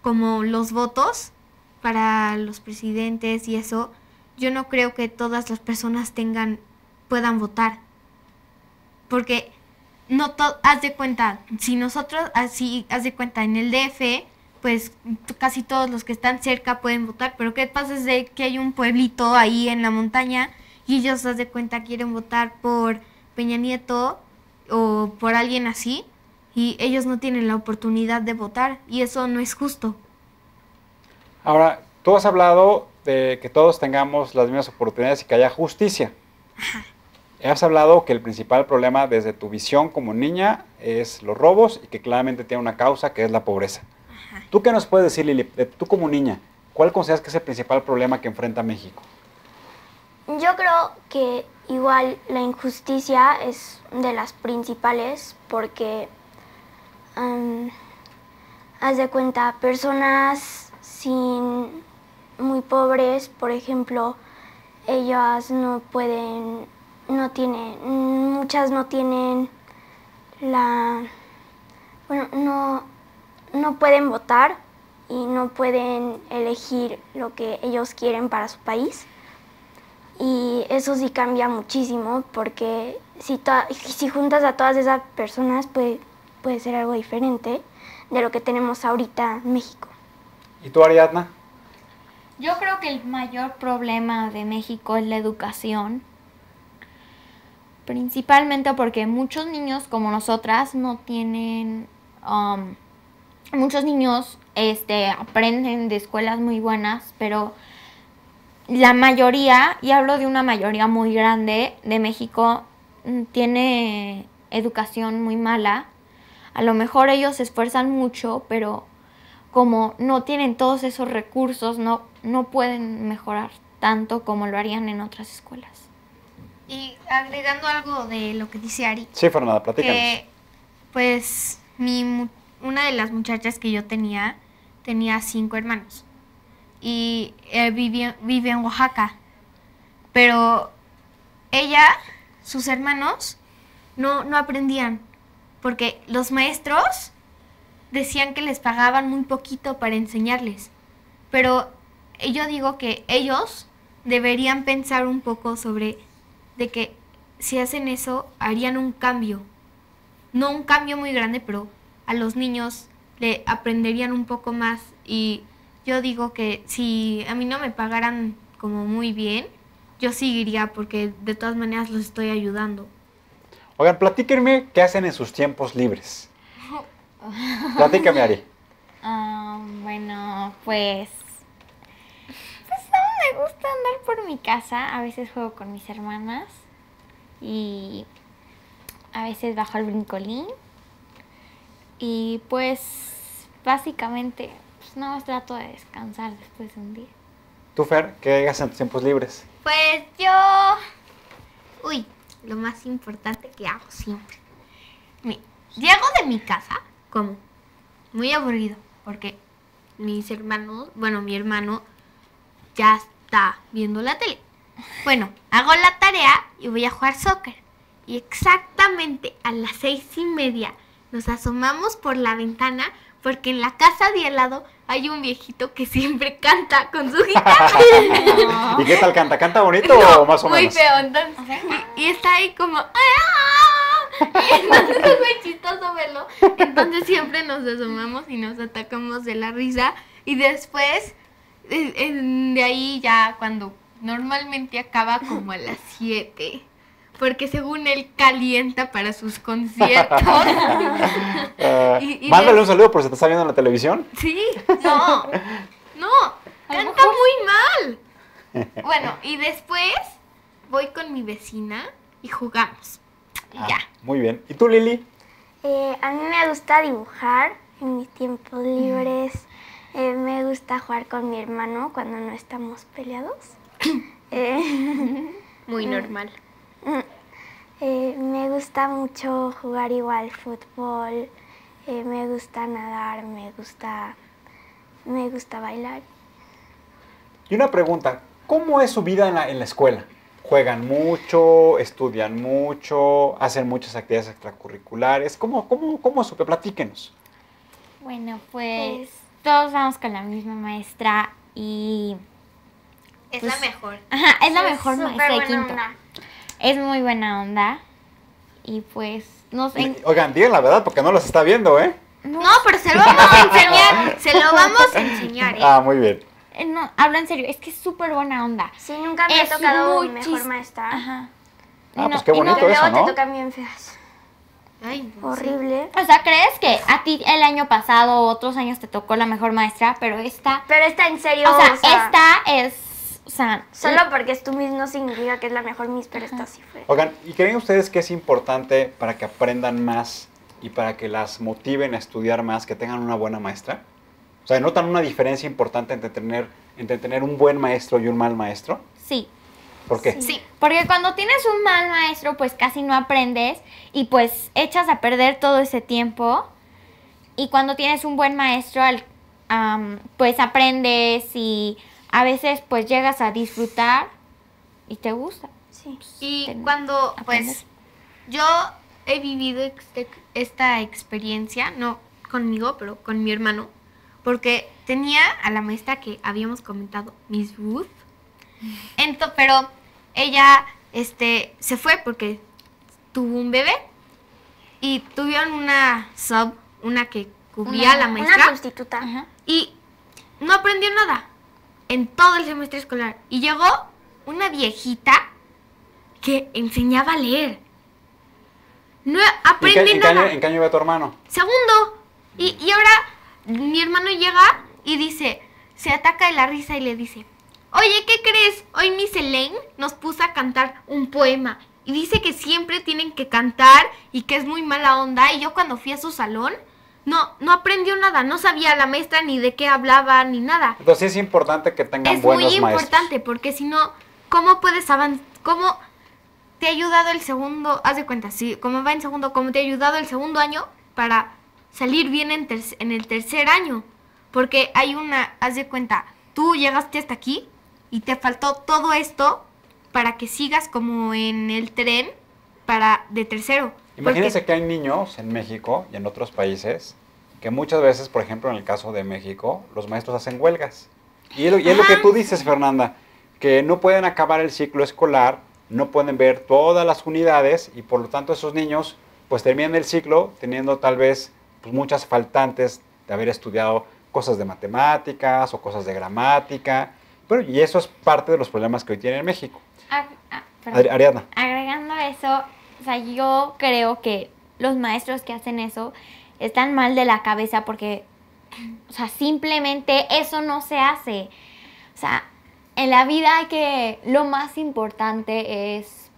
como los votos para los presidentes y eso. Yo no creo que todas las personas puedan votar, porque haz de cuenta, si nosotros, así, haz de cuenta, en el DF pues casi todos los que están cerca pueden votar, pero ¿qué pasa es de que hay un pueblito ahí en la montaña y ellos, haz de cuenta, quieren votar por Peña Nieto o por alguien así y ellos no tienen la oportunidad de votar y eso no es justo? Ahora, tú has hablado de que todos tengamos las mismas oportunidades y que haya justicia. Ajá. Has hablado que el principal problema desde tu visión como niña es los robos y que claramente tiene una causa que es la pobreza. Ajá. ¿Tú qué nos puedes decir, Lili? Tú como niña, ¿cuál consideras que es el principal problema que enfrenta México? Yo creo que igual la injusticia es de las principales porque, haz de cuenta, personas muy pobres, por ejemplo, ellas no pueden, muchas no tienen no pueden votar y no pueden elegir lo que ellos quieren para su país. Y eso sí cambia muchísimo porque si juntas a todas esas personas puede ser algo diferente de lo que tenemos ahorita en México. ¿Y tú, Ariadna? Yo creo que el mayor problema de México es la educación. Principalmente porque muchos niños como nosotras no tienen... muchos niños aprenden de escuelas muy buenas, pero la mayoría, y hablo de una mayoría muy grande de México, tiene educación muy mala. A lo mejor ellos se esfuerzan mucho, pero como no tienen todos esos recursos, no pueden mejorar tanto como lo harían en otras escuelas. Y agregando algo de lo que dice Ari. Sí, Fernanda, platícanos. Pues una de las muchachas que yo tenía 5 hermanos. Y vive en Oaxaca. Pero sus hermanos, no aprendían. Porque los maestros decían que les pagaban muy poquito para enseñarles. Pero yo digo que ellos deberían pensar un poco sobre de que si hacen eso harían un cambio. No un cambio muy grande, pero a los niños le aprenderían un poco más. Y yo digo que si a mí no me pagaran como muy bien, yo seguiría porque de todas maneras los estoy ayudando. Oigan, platíquenme qué hacen en sus tiempos libres. Platícame, Ari. Bueno, pues no me gusta andar por mi casa. A veces juego con mis hermanas y a veces bajo el brincolín. Y pues básicamente nada más trato de descansar después de un día. ¿Tú, Fer, qué haces en tus tiempos libres? Pues yo... lo más importante que hago siempre. Llego de mi casa como muy aburrido porque mi hermano ya está viendo la tele. Bueno, hago la tarea y voy a jugar soccer. Y exactamente a las 6:30 nos asomamos por la ventana porque en la casa de al lado hay un viejito que siempre canta con su guitarra. ¿Y qué tal canta? ¿Canta bonito o más o menos? Muy feo, entonces. Y está ahí como... Y entonces es muy chistoso verlo. Entonces siempre nos asomamos y nos atacamos de la risa. Y después, de ahí ya cuando normalmente acaba como a las 7. Porque según él calienta para sus conciertos. Mándale un saludo por si te está viendo en la televisión. Sí, no, canta muy mal. Bueno, y después voy con mi vecina y jugamos. Y ya. Muy bien. ¿Y tú, Lili? A mí me gusta dibujar en mis tiempos libres. Me gusta jugar con mi hermano cuando no estamos peleados. Muy normal. Me gusta mucho jugar igual fútbol, me gusta nadar, me gusta bailar. Y una pregunta, ¿cómo es su vida en la escuela? ¿Juegan mucho, estudian mucho, hacen muchas actividades extracurriculares? ¿Cómo supe? Platíquenos. Bueno, pues todos vamos con la misma maestra y... Es la mejor. Ajá, es la mejor maestra de quinto. Onda. Es muy buena onda y pues nos... Oigan, digan la verdad porque no los está viendo, ¿eh? No, pero se lo vamos a enseñar. Se lo vamos a enseñar, ¿eh? Ah, muy bien. No, habla en serio, es que es súper buena onda. Sí, nunca me ha Es tocado muy mejor chis- maestra. Ajá. Ah, pues qué bonito Pero eso, luego ¿no? te tocan bien feas. Ay, no, Horrible. O sea, ¿crees que a ti el año pasado o otros años te tocó la mejor maestra? Pero esta, Pero está en serio, o sea, esta es, o sea, solo porque es tu Miss no significa que es la mejor Miss, pero esta sí fue. Oigan, ¿y creen ustedes que es importante para que aprendan más y para que las motiven a estudiar más, que tengan una buena maestra? O sea, ¿notan una diferencia importante entre tener un buen maestro y un mal maestro? sí. ¿Por qué? Sí. Porque cuando tienes un mal maestro, pues casi no aprendes y pues echas a perder todo ese tiempo. Y cuando tienes un buen maestro, pues aprendes y a veces pues llegas a disfrutar y te gusta. Sí. Y cuando, aprendes. pues, yo he vivido esta experiencia, no conmigo, pero con mi hermano, porque tenía a la maestra que habíamos comentado, Miss Ruth, pero ella se fue porque tuvo un bebé y tuvieron una que cubría a la maestra. Una sustituta. Ajá. Y no aprendió nada en todo el semestre escolar. Y llegó una viejita que enseñaba a leer. No aprende nada. ¿En qué año iba tu hermano? Segundo. Y ahora mi hermano llega y dice, se ataca de la risa y le dice, oye, ¿qué crees? Hoy Miss Elaine nos puso a cantar un poema. Y dice que siempre tienen que cantar y que es muy mala onda. Y yo cuando fui a su salón, no aprendió nada. No sabía la maestra ni de qué hablaba ni nada. Entonces es importante que tengan Es buenos muy maestros. importante porque si no, ¿cómo puedes avanzar? ¿Cómo te ha ayudado el segundo? Haz de cuenta, sí, como va en segundo, ¿cómo te ha ayudado el segundo año para salir bien en el tercer año? Porque hay haz de cuenta, tú llegaste hasta aquí y te faltó todo esto para que sigas como en el tren de tercero. Imagínense que hay niños en México y en otros países que muchas veces, por ejemplo, en el caso de México, los maestros hacen huelgas. Y es lo que tú dices, Fernanda, que no pueden acabar el ciclo escolar, no pueden ver todas las unidades y por lo tanto esos niños pues terminan el ciclo teniendo tal vez pues, muchas faltantes de haber estudiado cosas de matemáticas o cosas de gramática. Bueno, y eso es parte de los problemas que hoy tiene México. Perdón. Ariadna. Agregando eso, o sea, yo creo que los maestros que hacen eso están mal de la cabeza porque, o sea, simplemente eso no se hace. O sea, en la vida lo más importante es,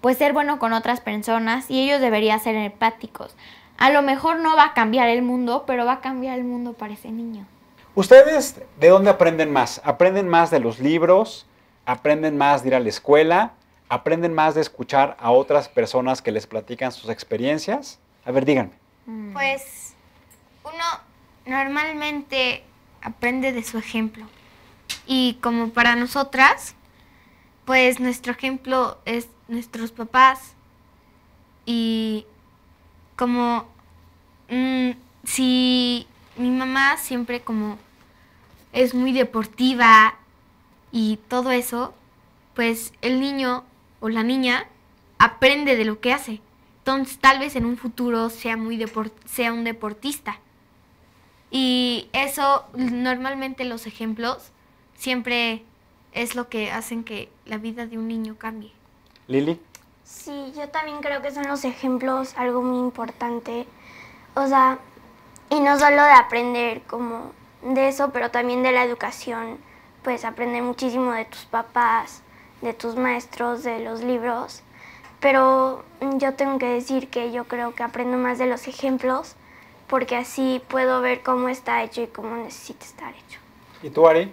pues, ser bueno con otras personas y ellos deberían ser empáticos. A lo mejor no va a cambiar el mundo, pero va a cambiar el mundo para ese niño. ¿Ustedes de dónde aprenden más? ¿Aprenden más de los libros? ¿Aprenden más de ir a la escuela? ¿Aprenden más de escuchar a otras personas que les platican sus experiencias? A ver, díganme. Pues uno normalmente aprende de su ejemplo. Y como para nosotras, pues nuestro ejemplo es nuestros papás. Y como si mi mamá siempre como es muy deportiva y todo eso, pues el niño o la niña aprende de lo que hace. Entonces tal vez en un futuro sea un deportista. Y eso, normalmente los ejemplos siempre es lo que hacen que la vida de un niño cambie. Lili. Sí, yo también creo que son los ejemplos algo muy importante. O sea, y no solo de aprender como de eso, pero también de la educación. Pues aprender muchísimo de tus papás, de tus maestros, de los libros. Pero yo tengo que decir que yo creo que aprendo más de los ejemplos porque así puedo ver cómo está hecho y cómo necesita estar hecho. ¿Y tú, Ari?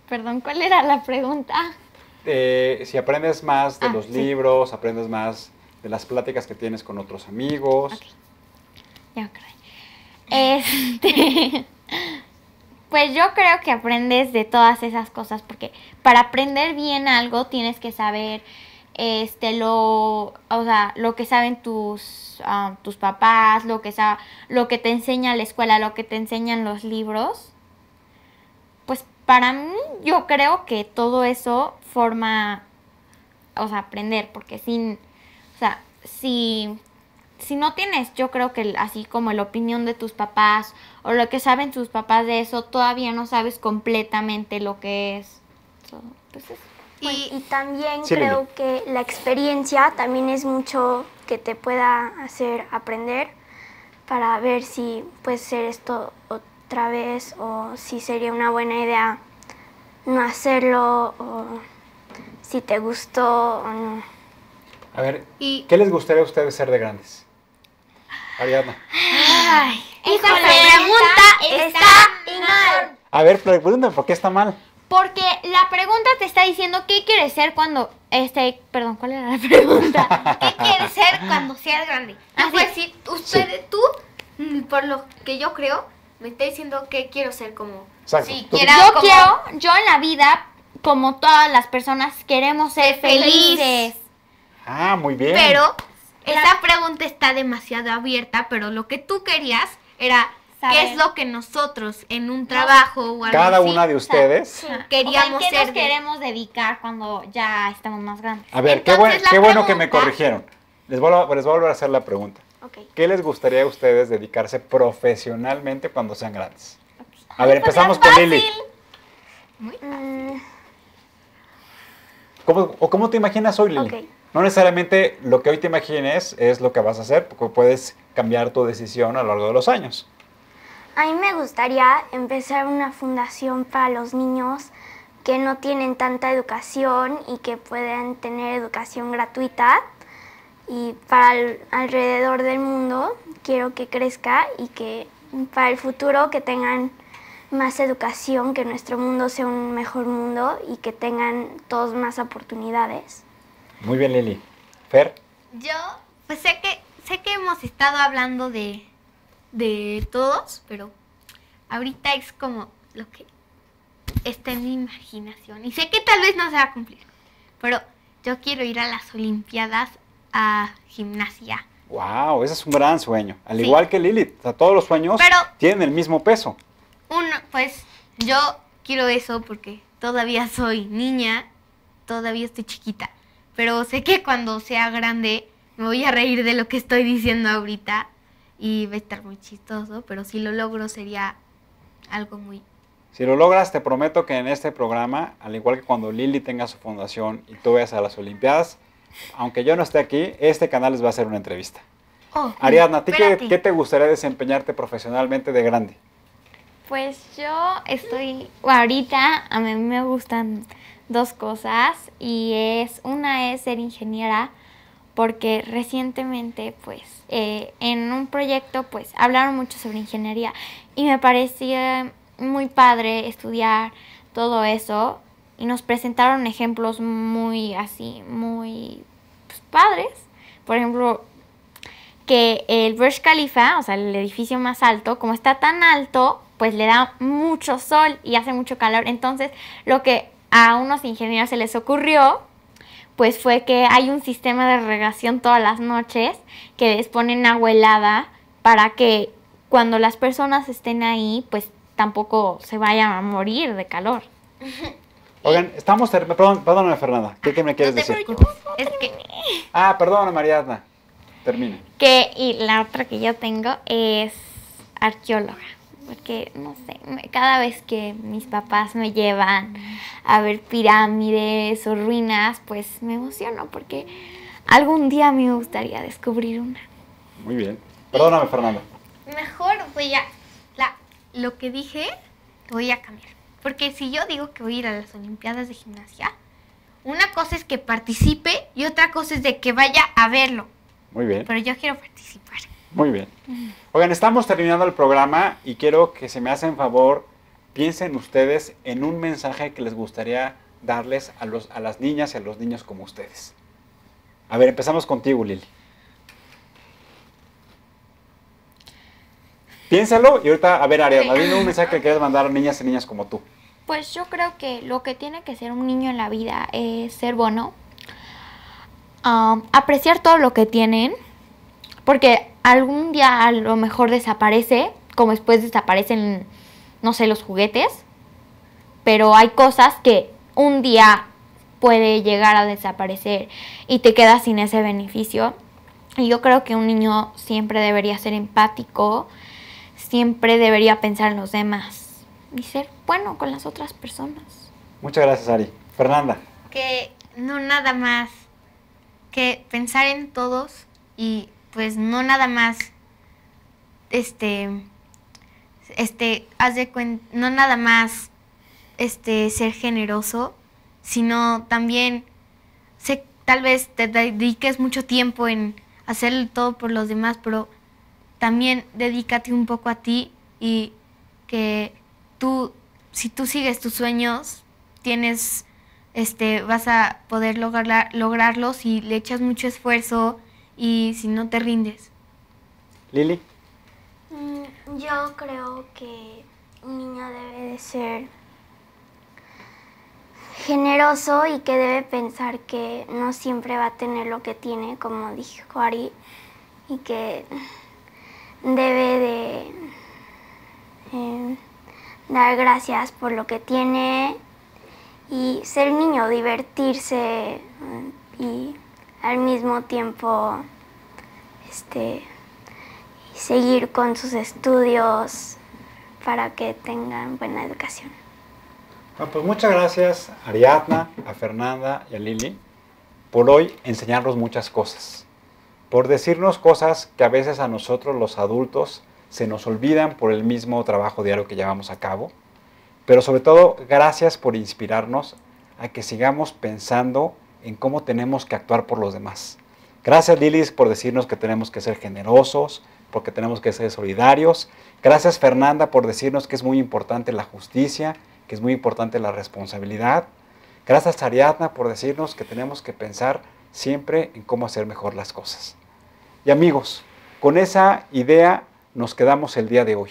Perdón, ¿cuál era la pregunta? Si aprendes más de los libros, aprendes más de las pláticas que tienes con otros amigos. Ok. Ya creo. Pues yo creo que aprendes de todas esas cosas porque para aprender bien algo tienes que saber o sea, lo que saben tus papás, lo que te enseña la escuela, lo que te enseñan los libros. Pues para mí yo creo que todo eso forma o sea, aprender, porque o sea, si no tienes, yo creo que así como la opinión de tus papás o lo que saben tus papás de eso, todavía no sabes completamente lo que es. Pues eso. Y también Sí, creo Lili. que la experiencia también es mucho que te pueda hacer aprender para ver si puedes hacer esto otra vez o si sería una buena idea no hacerlo o si te gustó o no. A ver, Y- ¿qué les gustaría a ustedes ser de grandes? Ariadna. Esa pregunta está mal. A ver, pregúntame, ¿por qué está mal? Porque la pregunta te está diciendo qué quieres ser cuando perdón, ¿cuál era la pregunta? ¿Qué quieres ser cuando seas grande? Ah, Pues sí. si tú, por lo que yo creo, me está diciendo qué quiero ser como... Exacto. Si Tú- quiera como- Yo en la vida, como todas las personas, queremos ser Feliz. felices. Ah, muy bien. Pero esa pregunta está demasiado abierta, pero lo que tú querías era Saber. qué es lo que nosotros en un trabajo o algo Cada así una de ustedes. queríamos O sea, ¿en qué ser nos de- queremos dedicar cuando ya estamos más grandes? A ver, Entonces, la qué bueno que me pregunta- corrigieron. Les voy a volver a hacer la pregunta. Ok. ¿Qué les gustaría a ustedes dedicarse profesionalmente cuando sean grandes? A ver, empezamos con Lili. Mm, ¿Cómo te imaginas hoy, Lili? Ok. No necesariamente lo que hoy te imagines es lo que vas a hacer, porque puedes cambiar tu decisión a lo largo de los años. A mí me gustaría empezar una fundación para los niños que no tienen tanta educación y que puedan tener educación gratuita. Y para alrededor del mundo quiero que crezca y que para el futuro que tengan más educación, que nuestro mundo sea un mejor mundo y que tengan todos más oportunidades. Muy bien, Lili. Fer, Yo, pues sé que hemos estado hablando de todos, pero ahorita es como lo que está en mi imaginación. Y sé que tal vez no se va a cumplir, pero yo quiero ir a las Olimpiadas a gimnasia. wow, ese es un gran sueño. Al Sí. igual que Lili, o sea, todos los sueños Pero- tienen el mismo peso. Pues yo quiero eso porque todavía soy niña, todavía estoy chiquita, pero sé que cuando sea grande me voy a reír de lo que estoy diciendo ahorita y va a estar muy chistoso, pero si lo logro sería algo muy... Si lo logras, te prometo que en este programa, al igual que cuando Lili tenga su fundación y tú vayas a las Olimpiadas, aunque yo no esté aquí, este canal les va a hacer una entrevista. Oh, Ariadna, ¿a ti espérate. qué te gustaría desempeñarte profesionalmente de grande? Pues yo ahorita a mí me gustan dos cosas y una es ser ingeniera porque recientemente pues en un proyecto pues hablaron mucho sobre ingeniería y me parecía muy padre estudiar todo eso y nos presentaron ejemplos muy pues, padres. Por ejemplo, que el Burj Khalifa, o sea, el edificio más alto, como está tan alto, pues le da mucho sol y hace mucho calor. Entonces, lo que a unos ingenieros se les ocurrió, pues fue que hay un sistema de regación todas las noches que les ponen agua helada para que cuando las personas estén ahí, pues tampoco se vayan a morir de calor. Oigan, perdóname Fernanda, ¿qué me quieres decir? Es que Ah, perdóname Ariadna, termina. Y la otra que yo tengo es arqueóloga. Porque, no sé, cada vez que mis papás me llevan a ver pirámides o ruinas, pues me emociono porque algún día a mí me gustaría descubrir una. Muy bien. Perdóname Fernanda. mejor lo que dije lo voy a cambiar. Porque si yo digo que voy a ir a las Olimpiadas de gimnasia, una cosa es que participe y otra cosa es de que vaya a verlo. Muy bien. Pero yo quiero participar. Muy bien. Oigan, estamos terminando el programa y quiero que se me hacen favor, piensen ustedes en un mensaje que les gustaría darles a las niñas y a los niños como ustedes. A ver, empezamos contigo, Lili. Piénsalo y ahorita, a ver, Ariadna, dime un mensaje que quieres mandar a niñas y niñas como tú. Pues yo creo que lo que tiene que ser un niño en la vida es ser bueno, apreciar todo lo que tienen, porque algún día a lo mejor desaparece, como después desaparecen, no sé, los juguetes, pero hay cosas que un día puede llegar a desaparecer y te quedas sin ese beneficio. Y yo creo que un niño siempre debería ser empático, siempre debería pensar en los demás y ser bueno con las otras personas. Muchas gracias, Ari. Fernanda. Que no nada más que pensar en todos y pues no nada más haz de cuenta, no nada más ser generoso, sino también tal vez te dediques mucho tiempo en hacer todo por los demás, pero también dedícate un poco a ti y que si tú sigues tus sueños, vas a poder lograrlos si le echas mucho esfuerzo y si no te rindes. Lili. Yo creo que un niño debe de ser generoso y que debe pensar que no siempre va a tener lo que tiene, como dijo Ari, y que debe de dar gracias por lo que tiene y ser niño, divertirse y al mismo tiempo seguir con sus estudios para que tengan buena educación. Bueno, pues muchas gracias a Ariadna, a Fernanda y a Lili por hoy enseñarnos muchas cosas, por decirnos cosas que a veces a nosotros los adultos se nos olvidan por el mismo trabajo diario que llevamos a cabo, pero sobre todo gracias por inspirarnos a que sigamos pensando en cómo tenemos que actuar por los demás. Gracias, Lili, por decirnos que tenemos que ser generosos, porque tenemos que ser solidarios. Gracias, Fernanda, por decirnos que es muy importante la justicia, que es muy importante la responsabilidad. Gracias, Ariadna, por decirnos que tenemos que pensar siempre en cómo hacer mejor las cosas. Y amigos, con esa idea nos quedamos el día de hoy.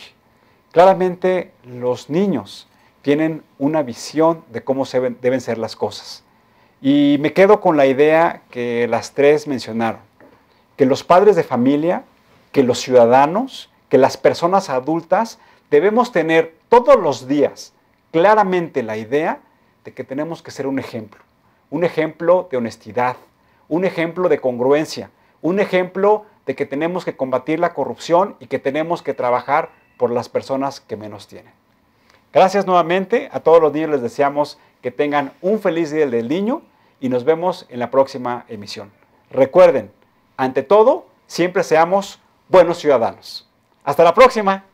Claramente los niños tienen una visión de cómo deben ser las cosas. Y me quedo con la idea que las tres mencionaron, que los padres de familia, que los ciudadanos, que las personas adultas debemos tener todos los días claramente la idea de que tenemos que ser un ejemplo de honestidad, un ejemplo de congruencia, un ejemplo de que tenemos que combatir la corrupción y que tenemos que trabajar por las personas que menos tienen. Gracias nuevamente, a todos los niños les deseamos que tengan un feliz Día del Niño y nos vemos en la próxima emisión. Recuerden, ante todo, siempre seamos buenos ciudadanos. ¡Hasta la próxima!